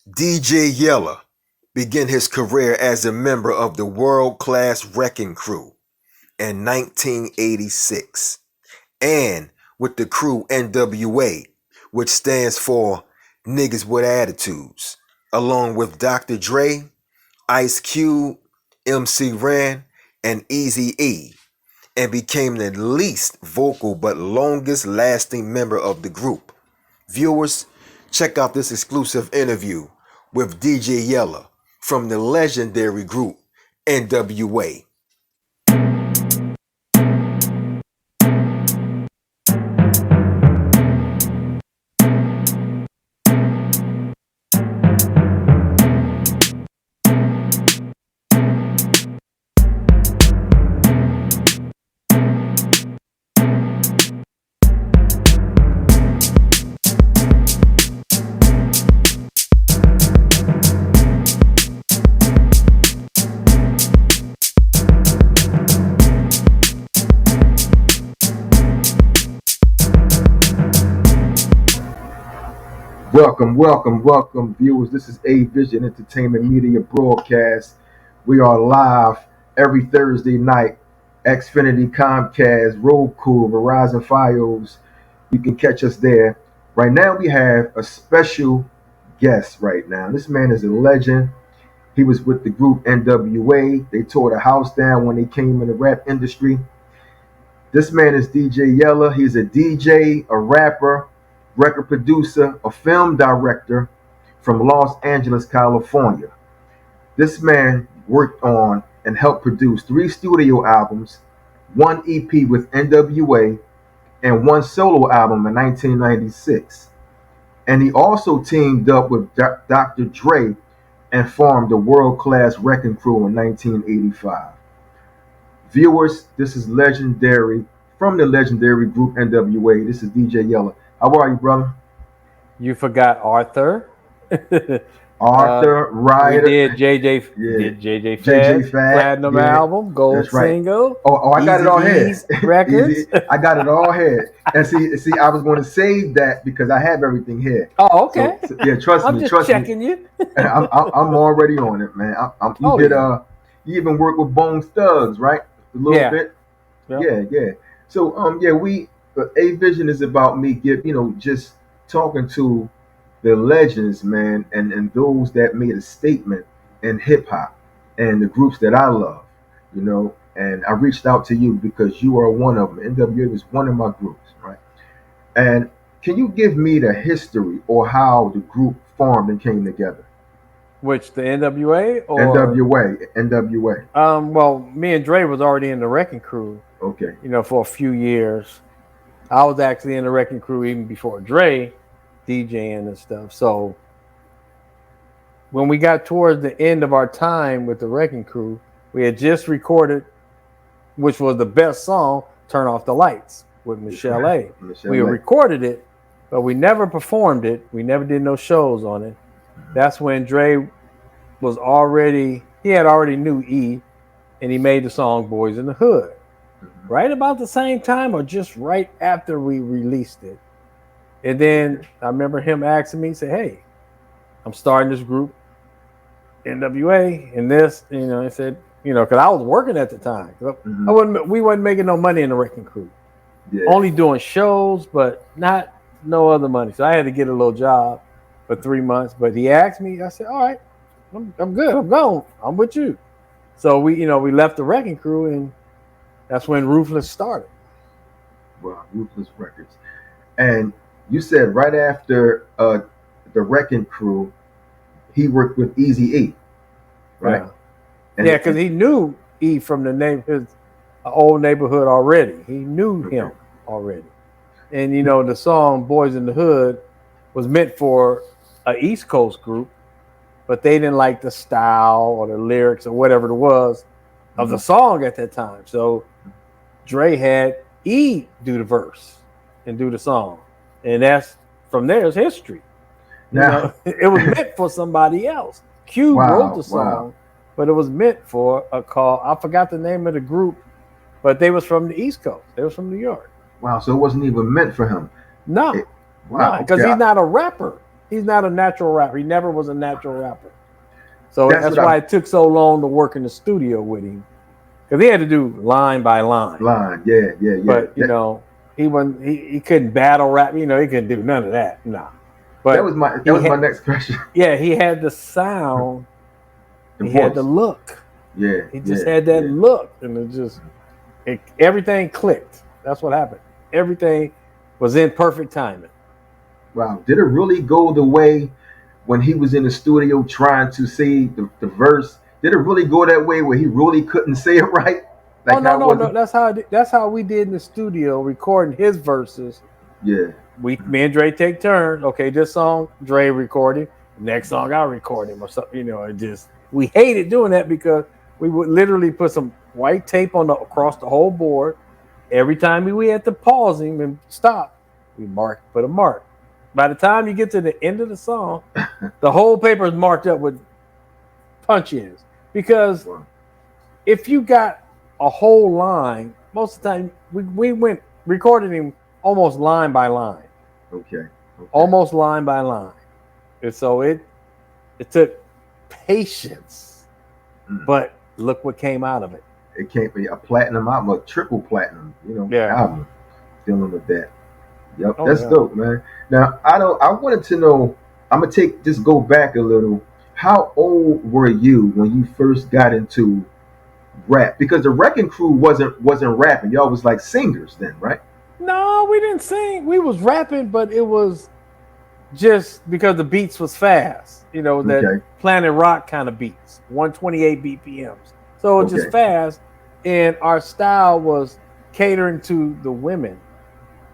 DJ Yella began his career as a member of the world-class Wrecking Crew in 1986 and with the crew NWA, which stands for Niggas with Attitudes, along with Dr. Dre, Ice Cube, MC Ren, and Eazy-E, and became the least vocal but longest lasting member of the group. Viewers, check out this exclusive interview with DJ Yella from the legendary group NWA. Welcome, viewers. This is A Vision Entertainment Media Broadcast. We are live every Thursday night. Xfinity, Comcast, Roku, Verizon Fios. You can catch us there. Right now, we have a special guest. Right now, this man is a legend. He was with the group NWA. They tore the house down when they came in the rap industry. This man is DJ Yella. He's a DJ, a rapper, record producer, a film director from Los Angeles, California. This man worked on and helped produce 3 studio albums, 1 EP with NWA, and 1 solo album in 1996. And he also teamed up with Dr. Dre and formed the world-class Wrecking Crew in 1985. Viewers, this is legendary from the legendary group NWA. This is DJ Yella. How are you, brother? You forgot Arthur. Arthur Ryder. We did JJ Fad Platinum album, Gold Single. Oh, I got it all here. Records. I got it all here. And see, I was going to save that because I have everything here. Oh, okay. So, yeah, trust me. I'm just checking you. I'm already on it, man. You even work with Bone Thugs, right? A little bit. Yep. Yeah. So A Vision is about me just talking to the legends, man, and those that made a statement in hip hop and the groups that I love, and I reached out to you because you are one of them. NWA was one of my groups, right? And can you give me the history or how the group formed and came together? Which, the NWA or NWA? Well, me and Dre was already in the Wrecking Crew. Okay. For a few years. I was actually in the Wrecking Crew even before Dre, DJing and stuff. So when we got towards the end of our time with the Wrecking Crew, we had just recorded, which was the best song, Turn Off the Lights with Michelle A. We recorded it, but we never performed it. We never did no shows on it. That's when Dre had already knew E, and he made the song Boys in the Hood. Right about the same time or just right after we released it. And then I remember him asking me, say, hey, I'm starting this group, NWA, and this, I said, because I was working at the time. We wasn't making no money in the Wrecking Crew. Yeah. Only doing shows, but no other money. So I had to get a little job for 3 months. But he asked me, I said, all right, I'm good. I'm gone. I'm with you. So we left the Wrecking Crew, and that's when Ruthless started. Wow, Ruthless Records. And you said right after the Wrecking Crew, he worked with Eazy-E, right? Yeah, because he knew E from his old neighborhood already. He knew him already. And, the song Boys in the Hood was meant for an East Coast group, but they didn't like the style or the lyrics or whatever it was of the song at that time. So Dre had E do the verse and do the song. And that's from there's history. Now, it was meant for somebody else. Q wrote the song, but it was meant for a call. I forgot the name of the group, but they was from the East Coast. They was from New York. Wow, so it wasn't even meant for him. No. Wow. Because he's not a rapper. He's not a natural rapper. He never was a natural rapper. So That's that's what why I it took so long to work in the studio with him, because he had to do line by line. line. Yeah, yeah, yeah. But he wasn't. He couldn't battle rap. He couldn't do none of that. Nah. That But was my he had. next question. Yeah, he had the sound. The He had the voice. look. Yeah, He just yeah, had that yeah. look, and everything clicked. That's what happened. Everything was in perfect timing. Wow. Did it really go the way when he was in the studio trying to say the verse? Did it really go that way where he really couldn't say it right? Oh Like no, how no, was no. it? That's how we did in the studio recording his verses. Yeah. Me and Dre take turns. Okay, this song Dre recorded. Next song I record him or something. It just we hated doing that because we would literally put some white tape across the whole board. Every time we had to pause him and stop, we put a mark. By the time you get to the end of the song, the whole paper is marked up with punch-ins. Because Wow. if you got a whole line, most of the time we went recording him almost line by line. Okay. Okay. Almost line by line. And so it took patience. Mm. But look what came out of it. It can't be a platinum album, a triple platinum, Yeah. album dealing with that. Yep, Oh that's yeah. dope, man. Now I wanted to know, I'm gonna just go back a little. How old were you when you first got into rap? Because the Wrecking Crew wasn't rapping. Y'all was like singers then, right? No, we didn't sing. We was rapping, but it was just because the beats was fast. That Okay. Planet Rock kind of beats, 128 BPMs. So it was just Okay. fast, and our style was catering to the women,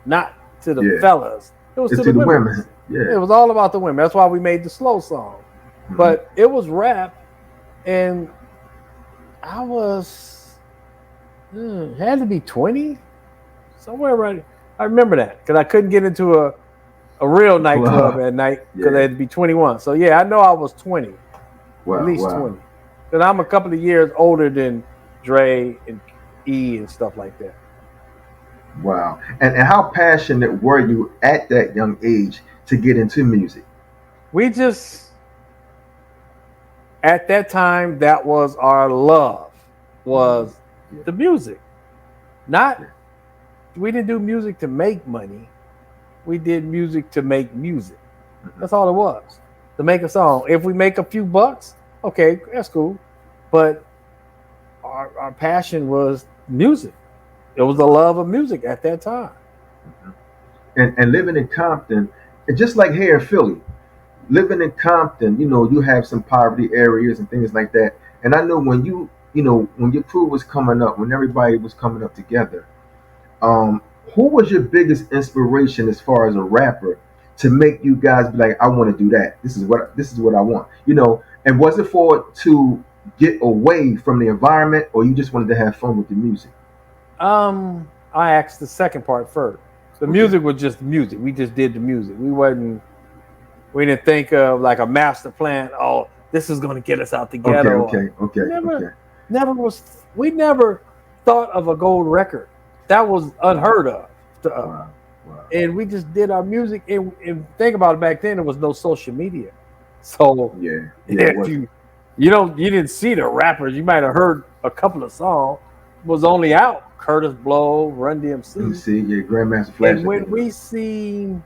not to the Yeah. fellas. It was It's to to the the women. women. It Yeah. was all about the women. That's why we made the slow song. Mhm. But it was rap, and I was had to be 20, somewhere around. I remember that because I couldn't get into a real The nightclub club. at night because I Yeah. had to be 21. So yeah, I know I was 20, at Wow. least Wow. 20. Because I'm a couple of years older than Dre and E and stuff like that. Wow. And how passionate were you at that young age to get into music? We just at that time that was our love Mhm. was Yeah. the music. Not Yeah. we didn't do music to make money. We did music to make music. Mhm. That's all it was. To make a song. If we make a few bucks, okay, that's cool. But our passion was music. It was the love of music at that time. Mhm. And living in Compton, and just like here in Philly, living in Compton, you have some poverty areas and things like that. And I know when when your crew was coming up, when everybody was coming up together, um, who was your biggest inspiration as far as a rapper to make you guys be like, I want to do that. This is what I want. And was it for to get away from the environment, or you just wanted to have fun with the music? I asked the second part first. The Okay. music was just music. We just did the music. We didn't think of like a master plan. Oh, this is going to get us out the Okay. ghetto. Okay. Okay. We never, Okay. never was. We never thought of a gold record. That was unheard of to us. Wow. Wow. And we just did our music. And think about it, back then, there was no social media. So Yeah. Yeah. It if wasn't. you didn't see the rappers, you might have heard a couple of songs. Was only out Curtis Blow, Run Let me DMC, see. Yeah. Grandmaster Flash. and I when think it was. we seen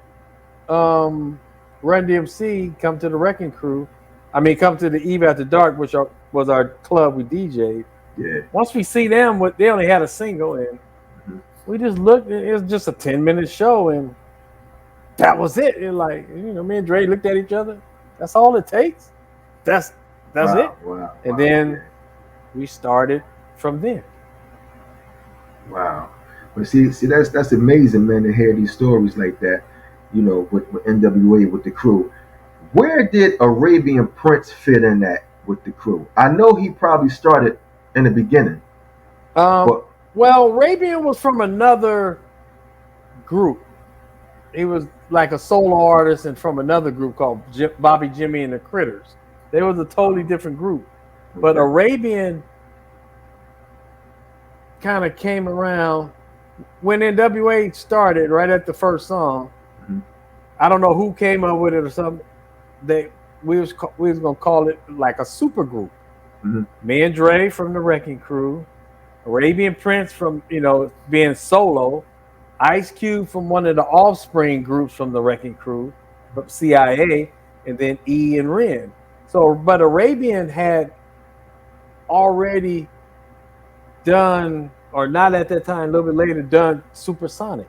um, Run DMC come to the Wrecking Crew, I mean come to the Eve After Dark, which was our club we DJ'd. Yeah. Once we see them, they only had a single, and Mhm. we just looked. It was just a 10-minute show, and that was it. And like me and Dre looked at each other. That's all it takes. That's that's Wow. it. Wow. And Wow. then Yeah. we started from there. Wow. But see, that's amazing, man, to hear these stories like that. With NWA with the crew. Where did Arabian Prince fit in that with the crew? I know he probably started in the beginning, Um, but well, Rabian was from another group. He was like a solo artist and from another group called Bobby Jimmy and the Critters. They was a totally different group. But okay, Arabian kind of came around when NWA started right at the first song. mhm, I don't know who came up with it or something. we was gonna call it like a super group. Mm-hmm. Me and Dre from the Wrecking Crew, Arabian Prince from being solo, Ice Cube from one of the offspring groups from the Wrecking Crew, from CIA, and then E and Ren. So, but Arabian had already done, or not at that time, a little bit later, done Supersonic.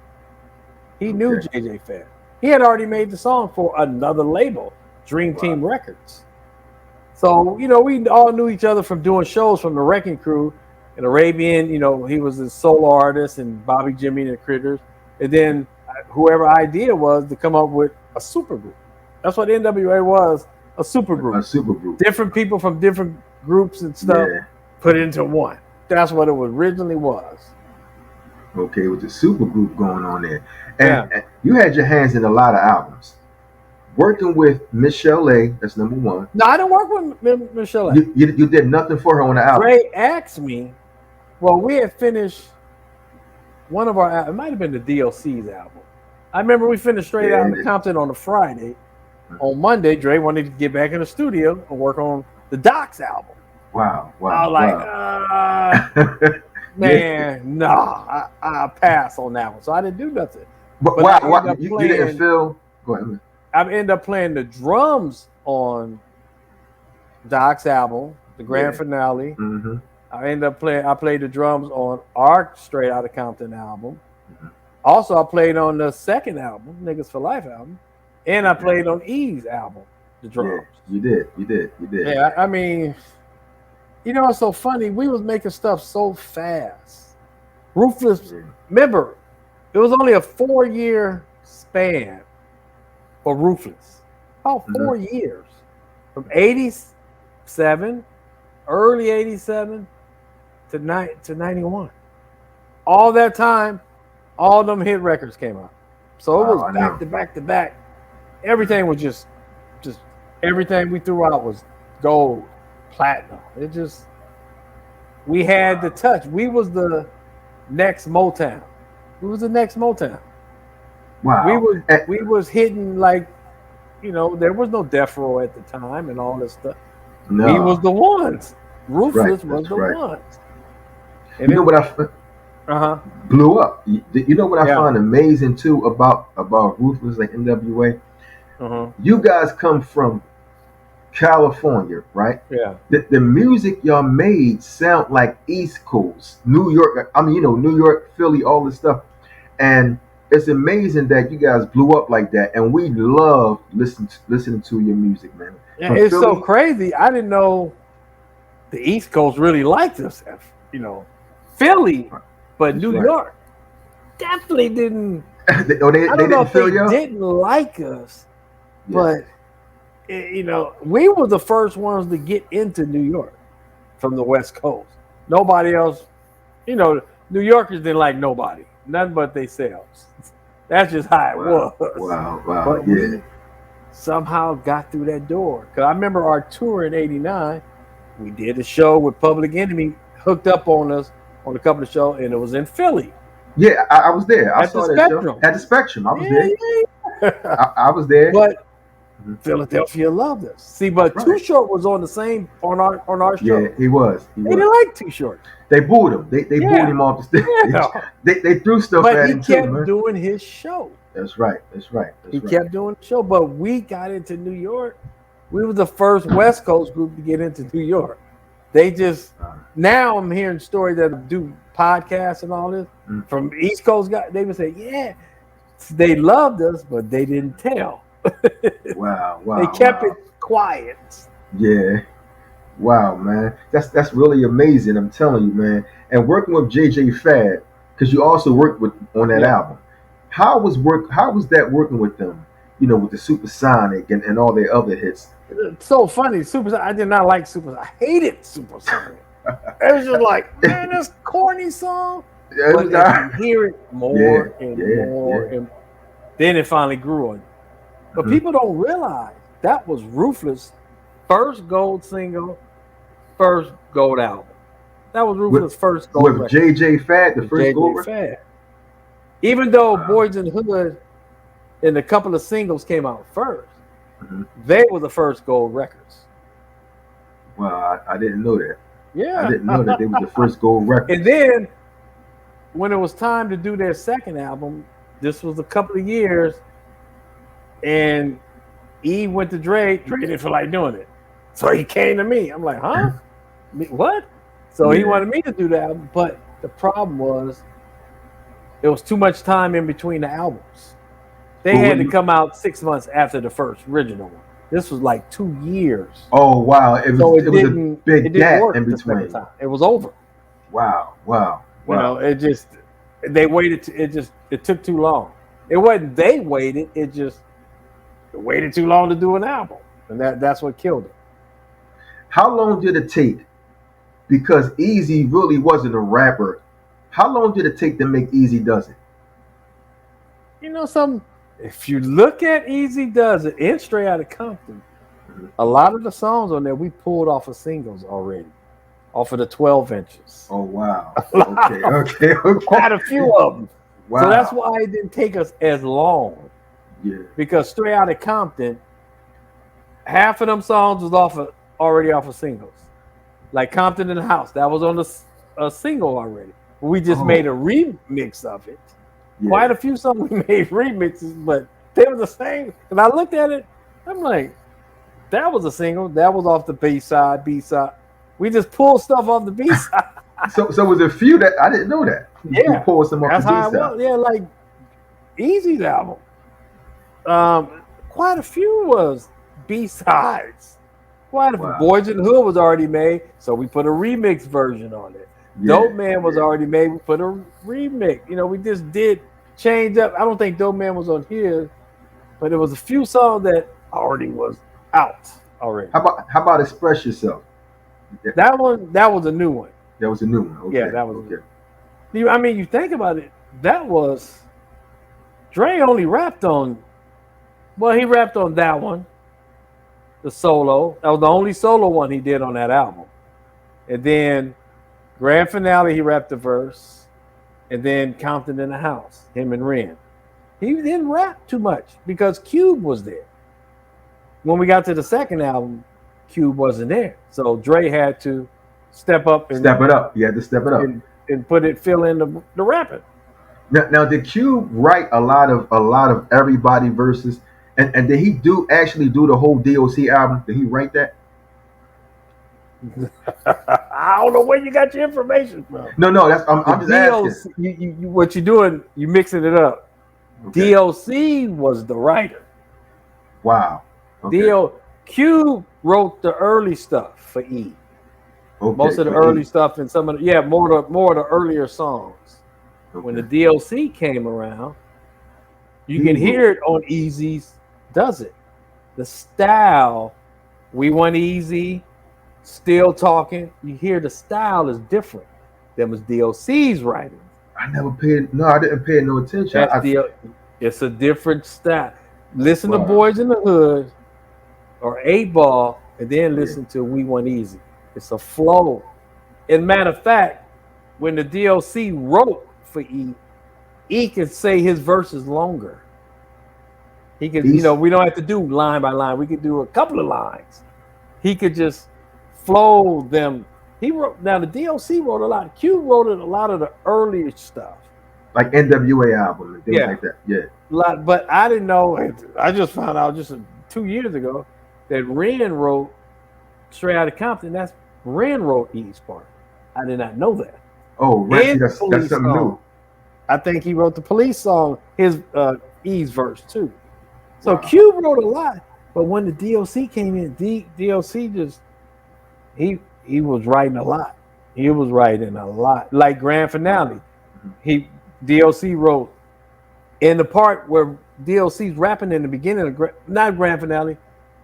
He knew JJ Fad. He had already made the song for another label, Dream Team Records. So, we all knew each other from doing shows from the Wrecking Crew. And Arabian, he was a solo artist, and Bobby Jimmy and the Critters. And then whoever idea was to come up with a super group. That's what NWA was, a super group. A super group. Different people from different groups and stuff put into one. That's what it originally was. Okay, with the super group going on there. And you had your hands in a lot of albums. Working with Michelle A, that's number one. No, I didn't work with Michelle A. You did nothing for her on the album. Dre asked me, well, we had finished one of our, it might have been the DLC's album. I remember we finished Straight Outta Compton on a Friday. On Monday, Dre wanted to get back in the studio and work on the Doc's album. Wow. I was like, man, nah, I pass on that one. So I didn't do nothing. But why? You didn't feel. Go ahead. I ended up playing the drums on Doc's album, the grand finale. Mm-hmm. I played the drums on our Straight Outta Compton album. Mm-hmm. Also, I played on the second album, Niggas for Life album. And I played on E's album, the drums. Yeah, you did. Yeah, I mean, it's so funny. We was making stuff so fast. Ruthless, remember, it was only a 4-year span for Ruthless. Oh, 4 years. From 87, early 87 to 91. All that time, all them hit records came out. So it was back to back to back. Everything was just everything we threw out was gold, platinum. We had the touch. We was the next Motown. Wow. We was hitting like, there was no Death Row at the time and all this stuff. No. We was the ones. Ruthless was the ones. And you know what I blew up? You know what I find amazing too about Ruthless, like NWA? You guys come from California, right? Yeah. The music y'all made sound like East Coast, New York. I mean, New York, Philly, all this stuff. And it's amazing that you guys blew up like that. And we love listening to your music, man. Yeah, it's Philly, so crazy. I didn't know the East Coast really liked us. Philly, but New York definitely didn't. They didn't feel you? They didn't like us, but we were the first ones to get into New York from the West Coast. Nobody else, New Yorkers didn't like nobody, nothing but themselves. That's just how it was. Wow, but we somehow got through that door. Because I remember our tour in '89, we did a show with Public Enemy, hooked up on us on a couple of shows, and it was in Philly. Yeah, I was there. I saw that show. At the Spectrum. I was there. Yeah. I was there. But Philadelphia loved us. See, but Too Short was on our show. Yeah, he was. They didn't like Too Short. They booed him. They booed him off the stage. Yeah. They threw stuff at him too, man. But he kept doing his show. That's right. He kept doing the show. But we got into New York. We were the first West Coast group to get into New York. They just now I'm hearing stories that do podcasts and all this from East Coast guys. They would say, they loved us, but they didn't tell. Wow. They kept it quiet. Yeah. Wow, man. That's really amazing. I'm telling you, man. And working with JJ Fad, because you also worked on that album. How was that working with them? With the Supersonic and all their other hits. It's so funny. I did not like Supersonic. I hated Supersonic. It was just like, man, this corny song. Yeah, but you hear it more and more, and then it finally grew on you. But people don't realize that was Ruthless' first gold single, first gold album. That was Ruthless' first gold with record. JJ Fad, the first gold record. Even though Boys in the Hood and a couple of singles came out first, They were the first gold records. Well, I didn't know that. Yeah. I didn't know that they was the first gold record. And then when it was time to do their second album, this was a couple of years, and E went to Dre. Dre didn't feel like doing it, so he came to me. I'm like, huh? What? So he wanted me to do the album, but the problem was it was too much time in between the albums. They had to come out 6 months after the first original one. This was like 2 years. Oh wow! It was a big gap in between. It was over. Wow! You know, they waited. It took too long. It wasn't they waited. It waited too long to do an album, and that's what killed it. How long did it take? Because Easy really wasn't a rapper. How long did it take to make Easy Does It? You know something? If you look at Easy Does It and Straight Outta Compton, a lot of the songs on there we pulled off of singles already, off of the 12 inches. Oh wow! Okay. Quite a few of them. Wow. So that's why it didn't take us as long. Yeah. Because Straight Outta Compton, half of them songs was already off of singles. Like Compton in the House, that was on a single already. We just made a remix of it. Yeah. Quite a few songs we made remixes, but they were the same. And I looked at it, I'm like, that was a single. That was off the B-side. We just pulled stuff off the B-side. so was a few that I didn't know that. Yeah. You pulled some off That's the B-side. how it was. Yeah, like Easy's album. Quite a few was B-sides. Boys in the Hood was already made, so we put a remix version on it. Dope Man was already made, we put a remix. You know, we just did change up. I don't think Dope Man was on here, but there was a few songs that already was out already. How about Express Yourself? That was a new one. That was a new one. Okay. Yeah, that was okay. I mean, you think about it, that was Dre only rapped on. Well, he rapped on that one, the solo. That was the only solo one he did on that album. And then Grand Finale, he rapped the verse. And then Compton in the House, him and Ren. He didn't rap too much because Cube was there. When we got to the second album, Cube wasn't there. So Dre had to step up. He had to step it up. And fill in the rapping. Now, did Cube write a lot of everybody verses? And did he actually do the whole DOC album? Did he write that? I don't know where you got your information from. No, I'm just asking. You what you doing? You mixing it up. Okay. DOC was the writer. Wow. Okay. Cube wrote the early stuff for E. Okay, most of the early stuff and some of more of the earlier songs. Okay. When the DOC came around, you can hear it on Easy's Does It. The style, We Want Easy, Still Talking, you hear the style is different than was DOC's writing. I didn't pay no attention. It's a different style. Listen to Boys in the Hood or 8 Ball and then listen to We Want Easy. It's a flow. And matter of fact, when the DOC wrote for E can say his verses longer. He could, we don't have to do line by line. We could do a couple of lines. He could just flow them. The DOC wrote a lot. Q wrote a lot of the earlier stuff. Like NWA album and things like that. Yeah. But I didn't know. I just found out just 2 years ago that Ren wrote Straight Outta Compton. That's Ren wrote E's part. I did not know that. Oh, right. That's something new. I think he wrote the Police song, his E's verse too. So Cube wrote a lot, but when the DOC came in, DOC just he was writing a lot. He was writing a lot. Like Grand Finale, DOC wrote in the part where DOC's rapping in the beginning of not Grand Finale,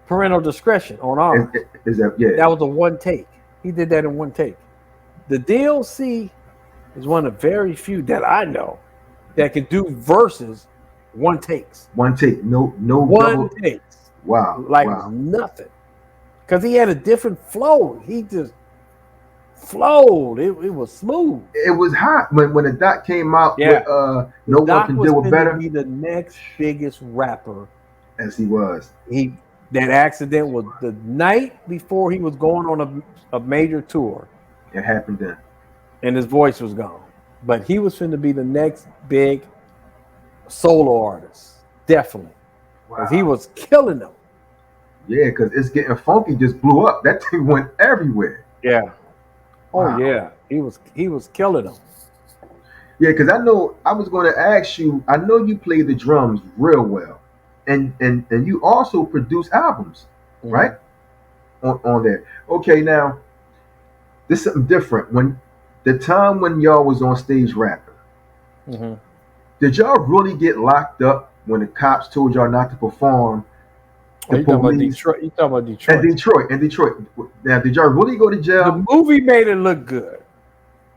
Parental Discretion on ours. That was a one take. He did that in one take. The DOC is one of very few that I know that can do verses one takes. One take. No one takes. Wow. Nothing. Because he had a different flow. He just flowed. It was smooth. It was hot. When the Doc came out with No One Can Do It Better. He was the next biggest rapper. As he was. That accident was the night before he was going on a major tour, It happened then. and his voice was gone. But he was going to be the next big solo artist, definitely, because he was killing them. Yeah, because It's Getting Funky just blew up. That thing went everywhere. Yeah. Oh Wow. yeah, he was killing them. Yeah, because I know I was going to ask you. I know you play the drums real well, and you also produce albums, right? On there. Okay, now this is something different. When the time when y'all was on stage rapping, Mm-hmm. did y'all really get locked up when the cops told y'all not to perform? Oh, The you talking about police Detroit? You talking about and Detroit? Detroit. Now, did y'all really go to jail? The movie made it look good.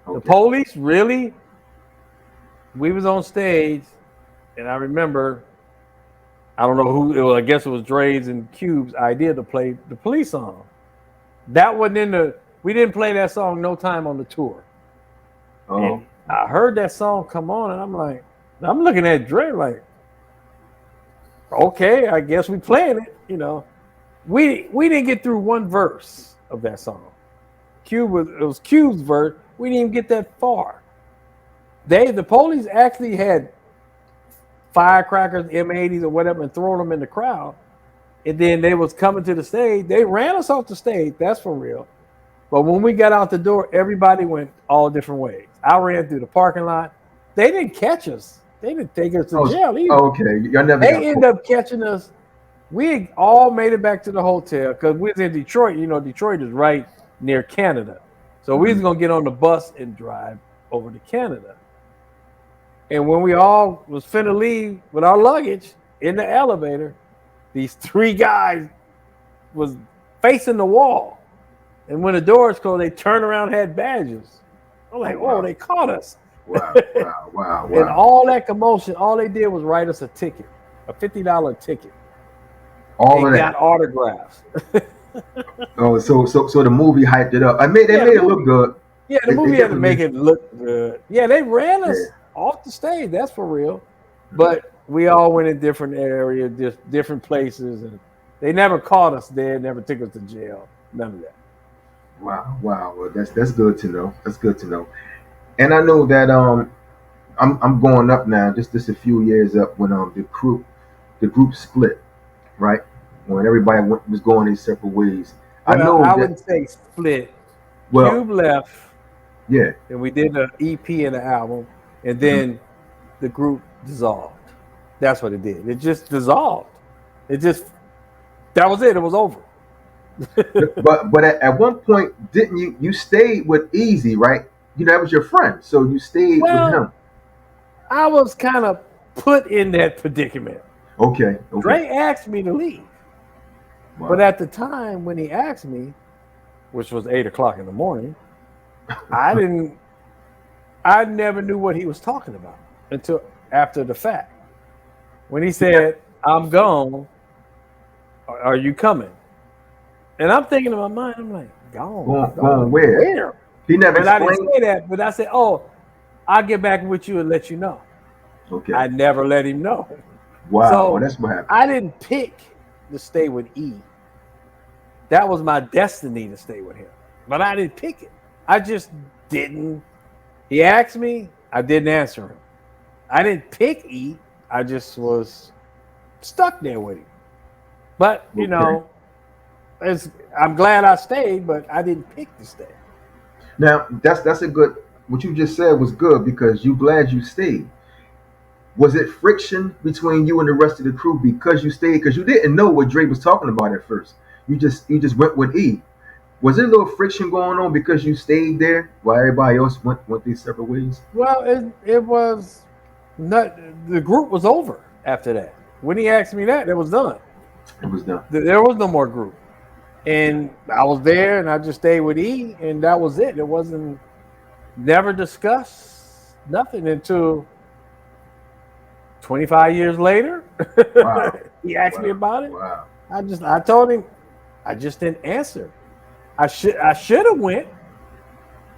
The Okay. police really. We was on stage, and I remember. I don't know who. It was, I guess it was Dre's and Cube's idea to play the police song. That wasn't in the. We didn't play that song no time on the tour. Oh, And I heard that song come on, and I'm looking at Dre like, okay, I guess we playing it. We didn't get through one verse of that song. It was Cube's verse. We didn't even get that far. The police actually had firecrackers, M80s, or whatever, and throwing them in the crowd. And then they was coming to the stage. They ran us off the stage. That's for real. But when we got out the door, everybody went all different ways. I ran through the parking lot. They didn't catch us. They didn't take us to jail either. okay. Y'all never They ended up catching us. We all made it back to the hotel because we was in Detroit. Detroit is right near Canada. So we was going to get on the bus and drive over to Canada. And when we all was finna leave with our luggage in the elevator, these three guys was facing the wall. And when the doors closed, they turned around and had badges. I'm like, wow. they caught us. Wow. And all that commotion, all they did was write us a ticket, a $50 ticket. All of that. Got autographs. Oh, so the movie hyped it up. They made it look good. Yeah, the movie had to make it look good. Yeah, they ran us off the stage. That's for real. But we all went in different areas, just different places, and they never caught us there. Never took us to jail. None of that. Wow. Well, that's good to know. That's good to know. And I know that I'm going up now, just a few years up when the group split, right? When everybody was going their separate ways. Well, I wouldn't say split. Well, Cube left. Yeah. And we did an EP and an album, and then the group dissolved. That's what it did. It just dissolved. That was it. It was over. but at one point, didn't you stayed with Easy, right? That was your friend, so you stayed with him. I was kind of put in that predicament. Okay. Dre asked me to leave. Wow. But at the time when he asked me, which was 8:00 in the morning, I never knew what he was talking about until after the fact. When he said, "I'm gone, are you coming?" And I'm thinking in my mind, I'm like, gone where? He never explained. I didn't say that, but I said, I'll get back with you and let you know. Okay. I never let him know. Wow, so that's what happened. I didn't pick to stay with E. That was my destiny to stay with him. But I didn't pick it. I just didn't. He asked me, I didn't answer him. I didn't pick E. I just was stuck there with him. But, I'm glad I stayed, but I didn't pick to stay. Now, that's a good, what you just said was good because you glad you stayed. Was it friction between you and the rest of the crew because you stayed? Because you didn't know what Dre was talking about at first. You just went with E. Was there a little friction going on because you stayed there while everybody else went these separate ways? Well, it was not. The group was over after that. When he asked me that, it was done. It was done. There was no more group. And I was there, and I just stayed with E, and that was it. It wasn't never discussed, nothing until 25 years later. Wow. He asked me about it. Wow. I told him, I just didn't answer. I should have went.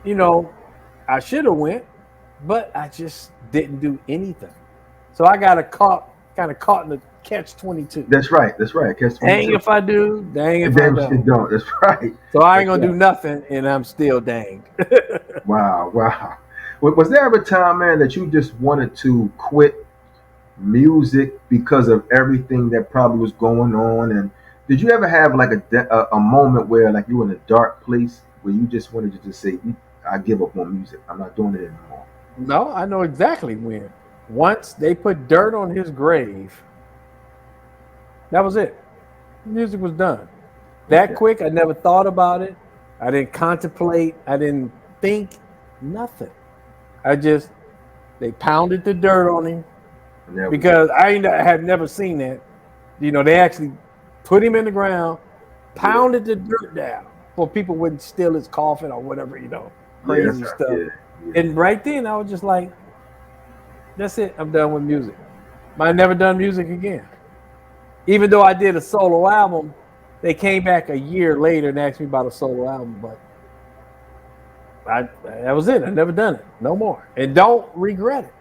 I should have went, but I just didn't do anything. So I got kind of caught in the catch-22. That's right. That's right. Catch Dang 22. if I do, dang if I Damn shit don't. don't. That's right. So I ain't That's gonna do right. nothing, and I'm still dang. Wow. Wow. Was there ever a time, man, that you just wanted to quit music because of everything that probably was going on? And did you ever have like a moment where like you were in a dark place where you just wanted to just say, I give up on music. I'm not doing it anymore. No, I know exactly when. Once they put dirt on his grave, that was it. Music was done. That Okay. quick, I never thought about it. I didn't contemplate. I didn't think nothing. I just they pounded the dirt on him And that was it. because I have never seen that. You know, they actually put him in the ground, Yeah. pounded the dirt down for people wouldn't steal his coffin or whatever, Yeah. That's crazy right. stuff. Yeah. Yeah. And right then I was just like, that's it. I'm done with music. I never done music again. Even though I did a solo album, they came back a year later and asked me about a solo album, but that was it. I never done it. No more. And don't regret it.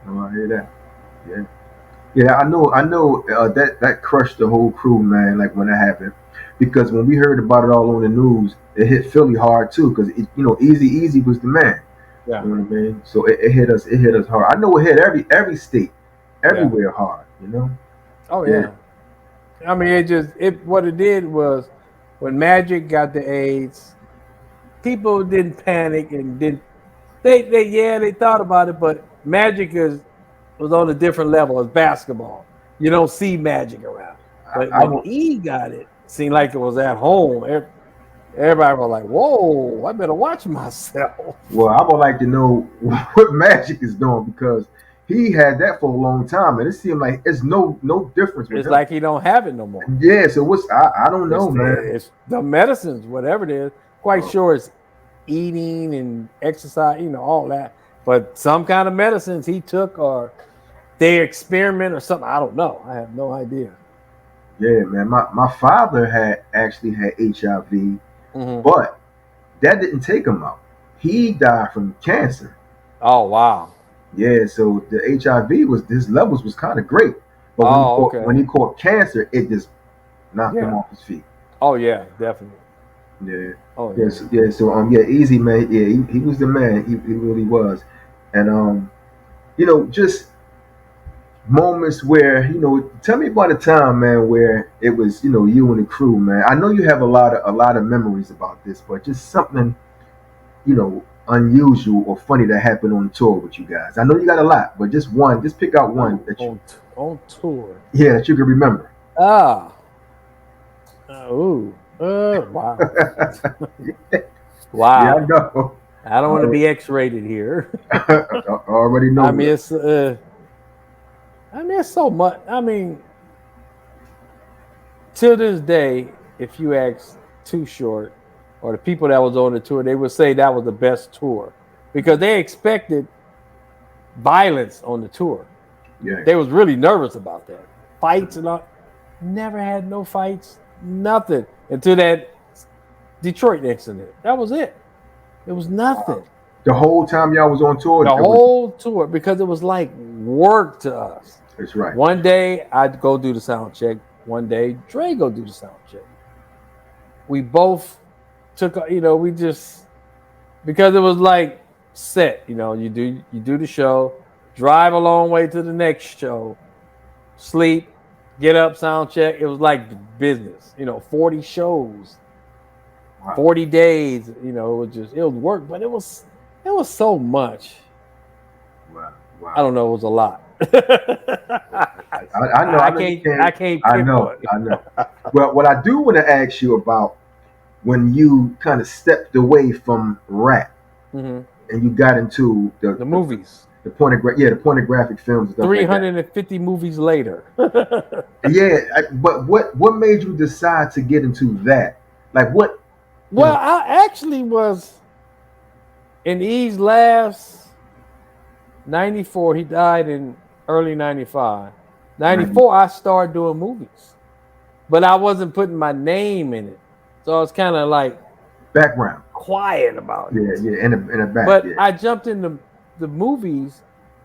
Oh, I hear that. Yeah. Yeah, I know. That crushed the whole crew, man. Like when that happened, because when we heard about it all on the news, it hit Philly hard too. Because Easy Easy was the man. Yeah. You know what I mean? So it hit us. It hit us hard. I know it hit every state, Yeah. everywhere hard. Oh Yeah. yeah. I mean, what it did was when Magic got the AIDS, people didn't panic and didn't they thought about it, but Magic was on a different level as basketball. You don't see Magic around. But I when will. E got it seemed like it was at home. Everybody was like, "Whoa, I better watch myself." Well, I would like to know what Magic is doing because he had that for a long time, and it seemed like it's no difference with It's him. like he don't have it no more. Yeah. So what's I don't know, man. It's the medicines, whatever it is. Quite Oh, sure it's eating and exercise, all that. But some kind of medicines he took, or they experiment or something. I don't know. I have no idea. yeah, man. My father had actually had HIV, Mm-hmm. but that didn't take him out. He died from cancer. Oh wow. Yeah, so the HIV was his levels was kind of great, but Oh when okay. he caught cancer, it just knocked him Yeah. off his feet. Oh yeah. Definitely. Yeah, Oh yeah. yes, yeah. So yeah, Easy man. Yeah, he was the man. He really was, and just moments where tell me about a time, man, where it was you and the crew, man. I know you have a lot of memories about this, but just something unusual or funny that happened on the tour with you guys. I know you got a lot, but just one, just pick out one that you, On tour. yeah, that you can remember. Ah. Ooh. Wow. Yeah, I Wow. know. I don't want to be X-rated here. I already know I mean, that. it's so much. I mean, to this day, if you ask Too Short or the people that was on the tour, they would say that was the best tour because they expected violence on the tour. Yeah, They was really nervous about that. Fights and all. Never had no fights, nothing until that Detroit incident. That was it. It was nothing. the whole time y'all was on tour, The it was. whole tour because it was like work to us. That's right. One day I'd go do the sound check. One day Dre go do the sound check. We both took, we just because it was like set. You do the show, drive a long way to the next show, sleep, get up, sound check. It was like business. 40 shows, Wow. 40 days. It was work, but it was so much. Wow. I don't know. It was a lot. I know. I know you can't. I can't I pick know. one. I know. Well, what I do want to ask you about when you kind of stepped away from rap Mm-hmm. and you got into The movies. the pornographic films and stuff like that. 350 movies later. Yeah, but what made you decide to get into that? Like what? Well, I actually was in E's last 94. He died in early 95. 94, I started doing movies. But I wasn't putting my name in it. So I was kind of like Background. quiet about it. Yeah, yeah, in the back. But Yeah. I jumped into the movies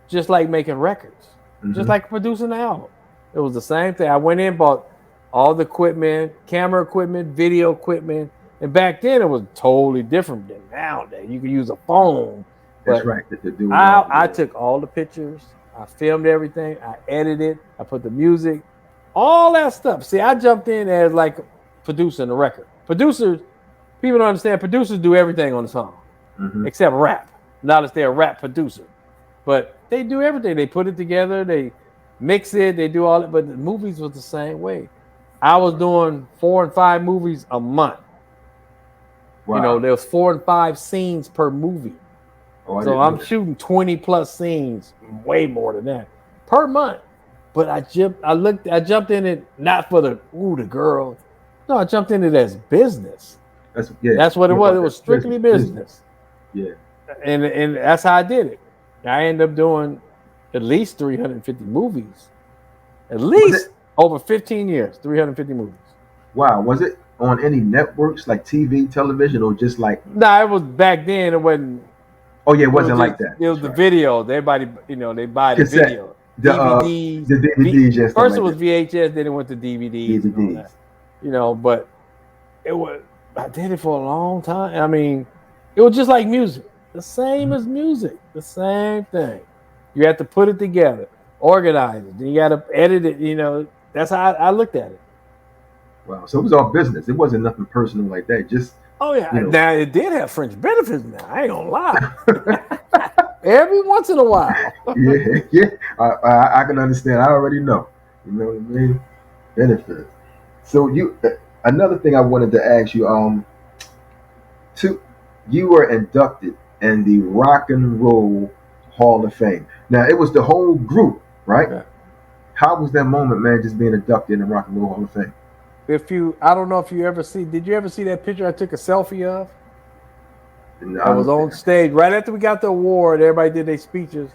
just like making records, Mhm. just like producing an album. It was the same thing. I went in, bought all the equipment, camera equipment, video equipment, and back then it was totally different than nowadays. You could use a phone, That's but right. They're doing all. I took all the pictures, I filmed everything, I edited, I put the music, all that stuff. See, I jumped in as like producing the record. Producers, people don't understand. Producers do everything on the song except rap. Not that they're a rap producer, but they do everything. They put it together, they mix it, they do all it. But the movies was the same way. I was doing 4 and 5 movies a month. Wow. You know, there was 4 and 5 scenes per movie. Oh, so I'm shooting 20 plus scenes, way more than that per month. But I jumped in it not for the girl. No, I jumped in it as business. That's what it was. It was strictly business. Yeah. And that's how I did it. I ended up doing at least 350 movies. At least over 15 years, 350 movies. Wow. Was it on any networks like TV, television, or just like? No, it was back then. It wasn't. Oh yeah, it wasn't like that. It was the video. Everybody, they buy the video. DVDs. The DVDs. First it was VHS, then it went to DVDs. And all that. But it was. I did it for a long time. I mean, it was just like music. The same as music. The same thing. You have to put it together, organize it. Then you got to edit it. That's how I looked at it. Wow. So it was all business. It wasn't nothing personal like that. Just. Oh yeah. Now it did have fringe benefits. Now I ain't gonna lie. Every once in a while. yeah. I can understand. I already know. You know what I mean? Benefits. So another thing I wanted to ask you. You were inducted in the Rock and Roll Hall of Fame. Now it was the whole group, right? Yeah. How was that moment, man? Just being inducted in the Rock and Roll Hall of Fame. I don't know if you ever see. Did you ever see that picture I took a selfie of? I was on stage right after we got the award. Everybody did their speeches.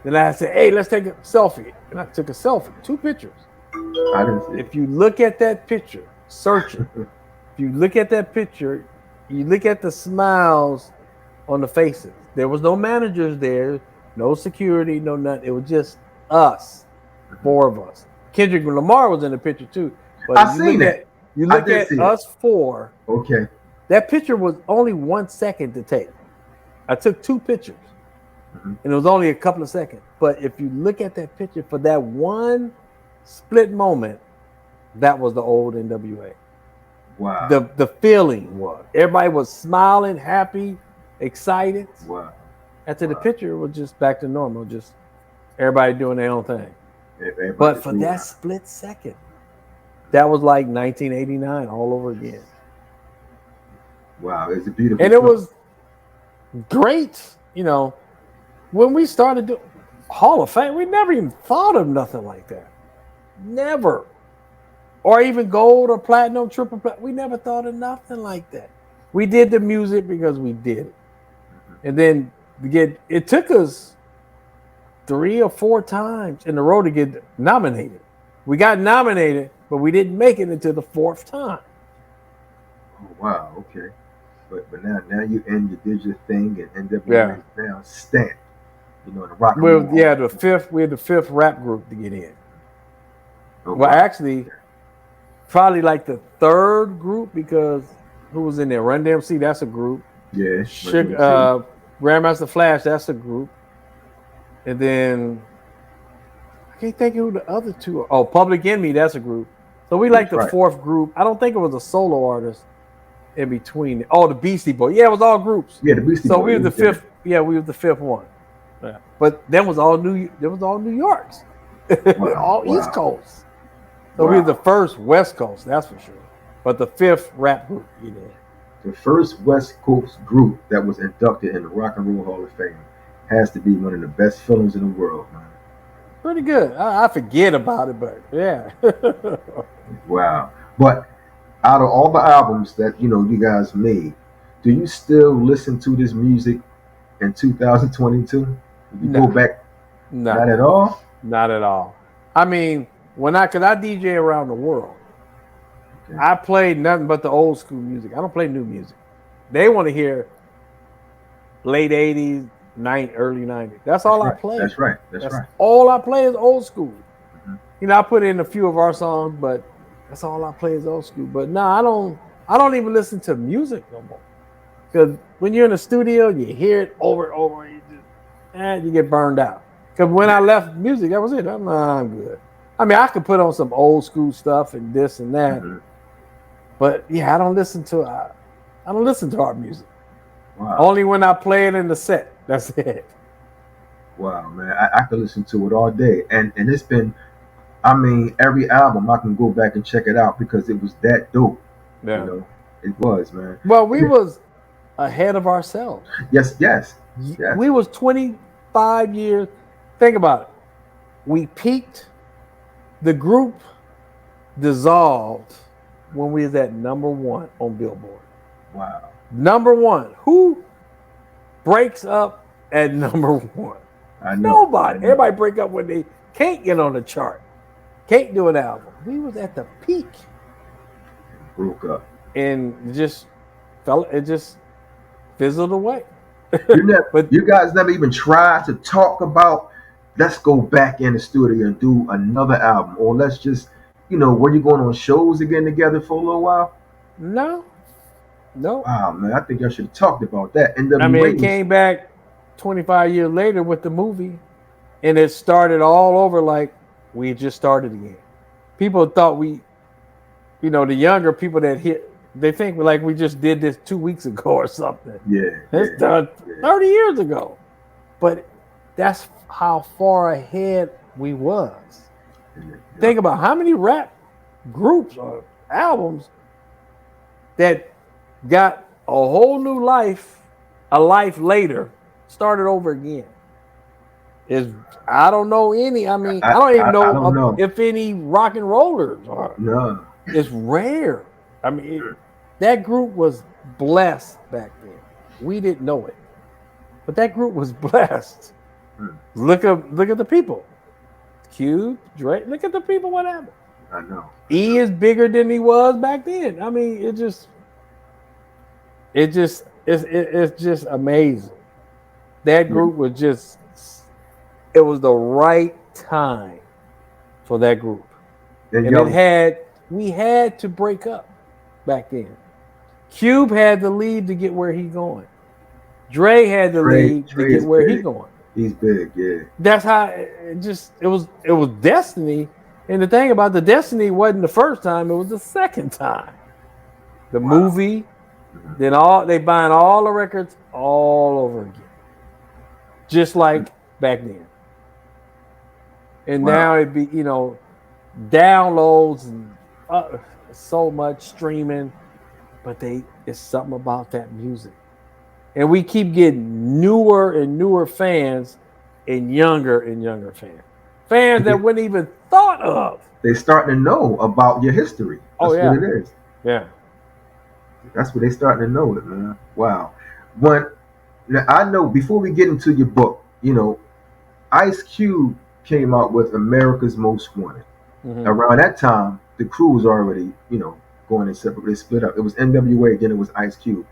Then I said, "Hey, let's take a selfie." And I took a selfie, 2 pictures. I didn't see it. If you look at that picture, search it. If you look at that picture, you look at the smiles on the faces. There was no managers there, no security, no nothing. It was just us, 4 of us. Kendrick Lamar was in the picture too. But I seen it. You look at us 4. Okay. That picture was only 1 second to take. I took 2 pictures, and it was only a couple of seconds. But if you look at that picture for that one split moment, that was the old NWA. Wow. The feeling was everybody was smiling, happy, excited. Wow. After the picture, it was just back to normal, just everybody doing their own thing. But for that split second, that was like 1989 all over again. Wow, it's a beautiful. And it was great, when we started doing Hall of Fame, we never even thought of nothing like that. Never. Or even gold or platinum, triple platinum. We never thought of nothing like that. We did the music because we did it. And then it took us 3 or 4 times in a row to get nominated. We got nominated, but we didn't make it until the 4th time. Oh, wow, okay. But now you did your thing, and NWA now stamped. The Rock and Roll. We're the 5th rap group to get in. Oh, well, actually, probably like the 3rd group, because who was in there? Run DMC, that's a group. Yeah. Grandmaster Flash, that's a group. And then I can't think of who the other 2 are. Oh, Public Enemy, that's a group. So we like the 4th group. I don't think it was a solo artist in between. Oh, the Beastie Boys. Yeah, it was all groups. Yeah, the Beastie Boys. So we were the 5th. Yeah, we were the 5th one. Yeah. But that was all New Yorks. All East Coast. So we were the first West Coast, that's for sure. But the 5th rap group, The first West Coast group that was inducted in the Rock and Roll Hall of Fame has to be one of the best feelings in the world, man. Pretty good. I forget about it, but yeah. Wow. But out of all the albums that you guys made, do you still listen to this music in 2022? You go back? No. Not at all? Not at all. I mean, because I DJ around the world. Okay. I play nothing but the old school music. I don't play new music. They want to hear late 80s, early 90s. That's all I play. That's right. That's right. All I play is old school. I put in a few of our songs, but that's all I play is old school. But no, I don't even listen to music no more. Because when you're in the studio, you hear it over and over, and you get burned out. Because when I left music, that was it. I'm good. I mean, I could put on some old school stuff and this and that, but yeah, I don't listen to our music. Wow. Only when I play it in the set. That's it. Wow, man. I could listen to it all day. And it's been, I mean, every album I can go back and check it out because it was that dope. Yeah. You know, it was, man. Well, we was ahead of ourselves. Yes. We was 25 years. Think about it. We peaked. The group dissolved when we was at #1 on Billboard. Wow. #1. Who breaks up at #1? I know. Nobody. Everybody break up when they can't get on the chart. Can't do an album. We was at the peak. Broke up. And just fizzled away. You guys never even tried to talk about, let's go back in the studio and do another album, or let's just, were you going on shows again together for a little while? No. Wow, man, I think y'all should have talked about that. I mean, it came back 25 years later with the movie, and it started all over like we just started again. People thought the younger people that hit, they think like we just did this 2 weeks ago or something. Yeah. It's done 30 years ago. But that's how far ahead we was. Yeah. Think about how many rap groups or albums that got a whole new life, a life later, started over again. I don't know any. I mean, I don't even know if any rock and rollers are. No. It's rare. I mean, that group was blessed back then. We didn't know it, but that group was blessed. Look at the people. Cube, Drake. Look at the people. What happened? I know. E is bigger than he was back then. I mean, it's just amazing. That group was just. It was the right time for that group, and we had to break up back then. Cube had to leave to get where he's going. Dre had to leave to get where he's going. He's big, yeah. That's how it was destiny. And the thing about the destiny wasn't the first time; it was the second time. The movie, then they buying all the records all over again, just like back then. And now it be downloads and so much streaming, but it's something about that music, and we keep getting newer and newer fans, and younger fans that wouldn't even thought of. They starting to know about your history. That's what it is. Yeah, that's what they starting to know it, man. Wow. Now I know before we get into your book, Ice Cube came out with America's Most Wanted. Mm-hmm. Around that time, the crew was already, going in separate. They split up. It was NWA, then it was Ice Cube.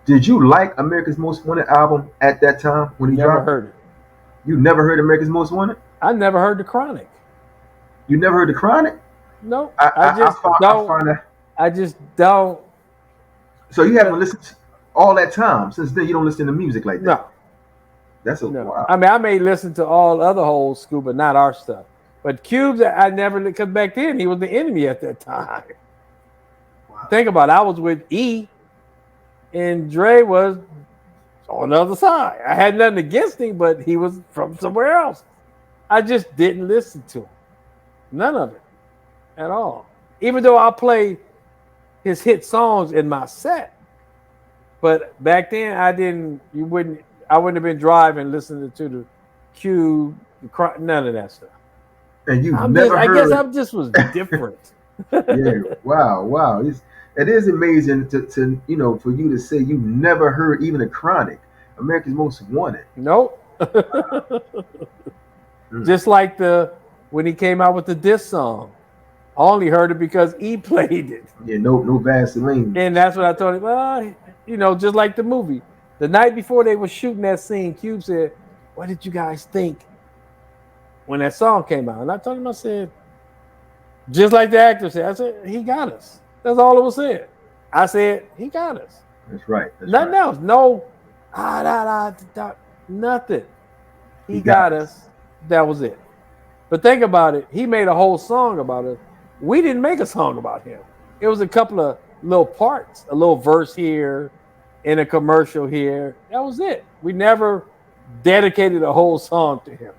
Did you like America's Most Wanted album at that time when he dropped? Never heard it. You never heard America's Most Wanted? I never heard the Chronic. You never heard the Chronic? No, I just don't. So you haven't listened all that time. Since then, you don't listen to music like that. No. That's wow. I mean, I may listen to all other whole school, but not our stuff. But Cubes, I never, because back then he was the enemy at that time. Wow. Think about it. I was with E, and Dre was on the other side. I had nothing against him, but he was from somewhere else. I just didn't listen to him. None of it at all. Even though I played his hit songs in my set. But back then, I wouldn't have been driving listening to the Cube, none of that stuff. And you never heard. I guess I just was different. Yeah. Wow. It is amazing to for you to say you never heard even a Chronic, America's Most Wanted. Nope. Just like when he came out with the diss song, I only heard it because he played it. Yeah. No Vaseline. And that's what I told him. Just like the movie. The night before they were shooting that scene, Cube said, "What did you guys think when that song came out?" And I told him, I said, Just like the actor said, I said, he got us. That's all it was said. I said, he got us. That's right. That's Nothing right. else. No, nothing. He He got got us. us. That was it. But think about it. He made a whole song about us. We didn't make a song about him. It was a couple of little parts, a little verse here, in a commercial here. That was it. We never dedicated a whole song to him.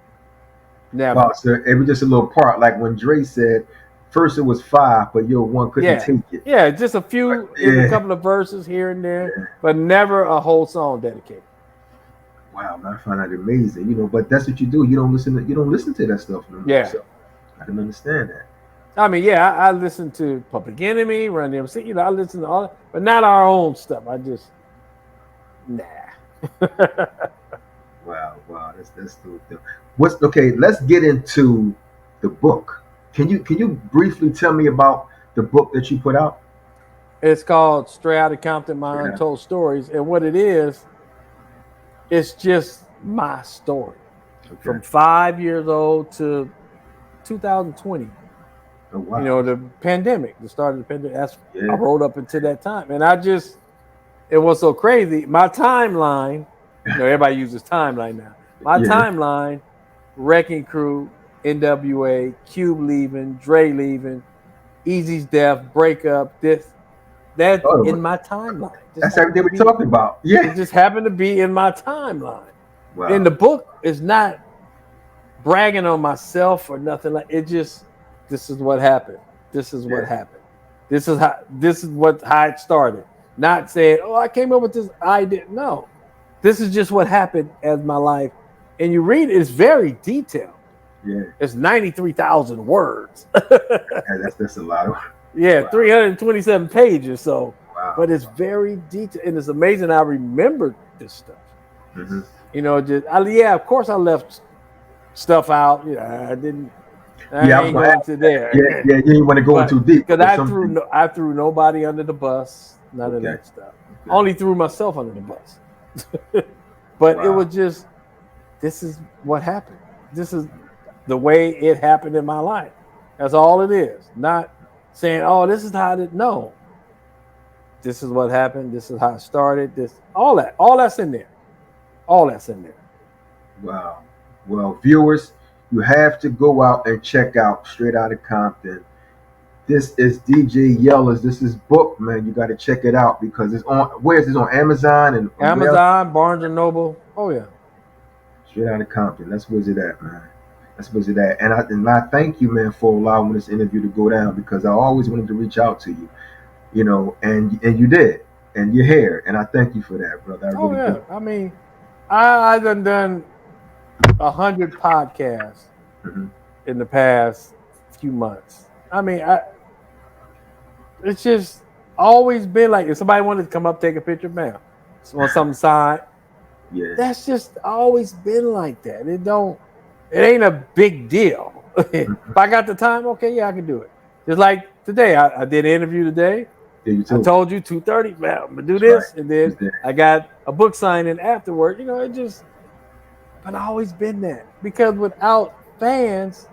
Wow, Never. so it was just a little part, like when Dre said, first it was five, but yo one couldn't Yeah. take it. Yeah, just a few in a Yeah. couple of verses here and there, Yeah. but never a whole song dedicated. Wow, man, I find that amazing. But that's what you do. You don't listen to that stuff no more. Yeah. So I can understand that. I mean, yeah, I listen to Public Enemy, Run DMC, I listen to all that, but not our own stuff. I just, nah. Wow, wow, that's the what's okay. Let's get into the book. Can you briefly tell me about the book that you put out? It's called Straight Outta Compton, My Yeah. Untold Stories. And what it is, it's just my story from Okay. 5 years old to 2020. Oh wow. The pandemic, the start of the pandemic. I Yeah. wrote up until that time. And it was so crazy. My timeline, everybody uses timeline now. My Yeah. timeline, Wrecking Crew, NWA, Cube leaving, Dre leaving, Easy's death, breakup, that's Oh, in my timeline. that's everything we're talking about. It Yeah. just happened to be in my timeline. And Wow. the book is not bragging on myself or nothing like it. Just this is what happened. This is what Yeah. happened. This is how it started. Not saying, oh, I came up with this. I didn't know. This is just what happened as my life. And you read it's very detailed. Yeah. It's 93,000 words. That's a lot of. Yeah, Wow. 327 pages. So, Wow. but it's very detailed. And it's amazing I remembered this stuff. Hmm. Of course I left stuff out. I didn't. Yeah, I I was ain't gonna going ask to that. there. Yeah, yeah. You didn't want to go in But too deep, because but something. I threw nobody under the bus. None of Okay. that stuff. Okay. Only threw myself under the bus. But it Wow. was just this is what happened. This is the way it happened in my life. That's all it is. Not saying, oh, this is how it. No, this is what happened. This is how it started. All that's in there. All that's in there. Wow. Well, viewers, you have to go out and check out Straight Outta Compton. This is DJ Yella's. This is book, man. You got to check it out because it's on. Where is this on Amazon and where else? Amazon, Barnes and Noble. Oh yeah. Straight Outta Compton. That's where's it at, man. That's where's it at. And I thank you, man, for allowing this interview to go down because I always wanted to reach out to you, and you did, and you're here, and I thank you for that, brother. I Oh really yeah. do. I mean, I done 100 podcasts Hmm. in the past few months. I mean, it's just always been like if somebody wanted to come up take a picture, man, want something signed. Yeah. That's just always been like that. It ain't a big deal. If Mhm. I got the time, okay, yeah, I can do it. Just like today, I did an interview today. Yeah, you I too. told you 2:30, man, I'm gonna do That's right. this, and then He's there. I got a book signing afterward. But I always been that because without fans,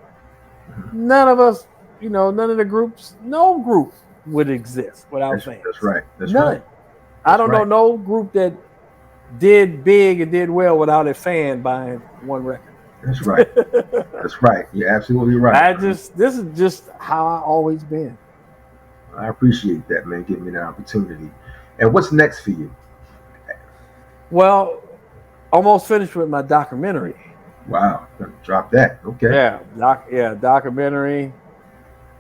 Mhm. none of us, none of the groups, no group would exist without That's fans. right. That's right. None. I That's don't know right. no group that did big and did well without a fan buying one record. That's right. That's right. You're absolutely right, man. This is just how I always been. I appreciate that, man, giving me that opportunity. And what's next for you? Well, almost finished with my documentary. Wow. Gonna drop that. Okay. Documentary.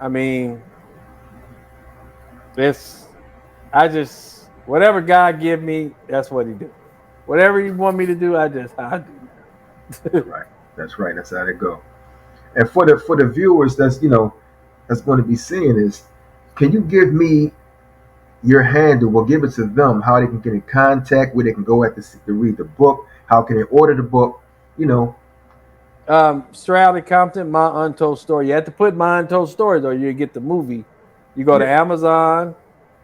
I mean, it's I just whatever God give me, that's what He do. Whatever He want me to do, I do now. That's right. That's right. That's how they go. And for the viewers that's going to be seeing this, can you give me your handle? We'll give it to them how they can get in contact, where they can go to read the book, how can they order the book, you know. Straight Outta Compton, My Untold Story. You have to put My Untold Story though. You get the movie. You go to Yeah. Amazon,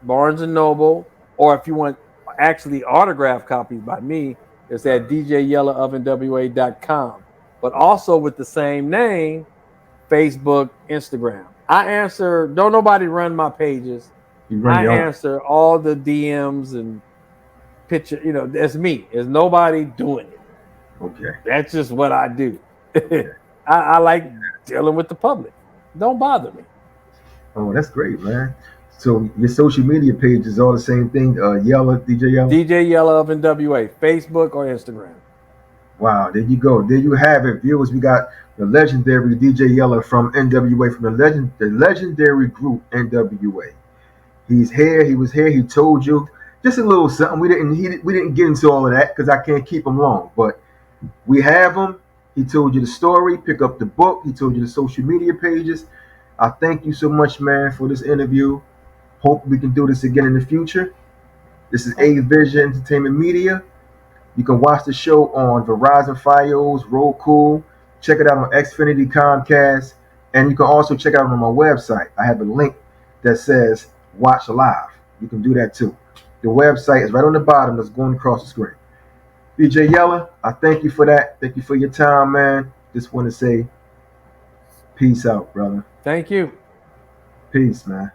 Barnes and Noble, or if you want actually autographed copies by me, it's at DJ Yella of NWA.com. But also with the same name, Facebook, Instagram. I answer. Don't nobody run my pages. You run I your own. answer all the DMs and picture. You know, that's me. There's nobody doing it. Okay. That's just what I do. Okay. I like dealing with the public. Don't bother me. Oh, that's great, man. So your social media page is all the same thing. Yella, DJ Yella. DJ Yella of NWA, Facebook or Instagram. Wow, there you go. There you have it, viewers. We got the legendary DJ Yella from NWA, from the legendary group NWA. He's here. He was here. He told you just a little something. We didn't get into all of that because I can't keep him long. But we have him. He told you the story. Pick up the book. He told you the social media pages. I thank you so much, man, for this interview. Hope we can do this again in the future. This is A Vision Entertainment Media. You can watch the show on Verizon Fios, Roku. Check it out on Xfinity, Comcast, and you can also check it out on my website. I have a link that says Watch Live. You can do that too. The website is right on the bottom. That's going across the screen. DJ Yella, I thank you for that. Thank you for your time, man. Just want to say peace out, brother. Thank you. Peace, man.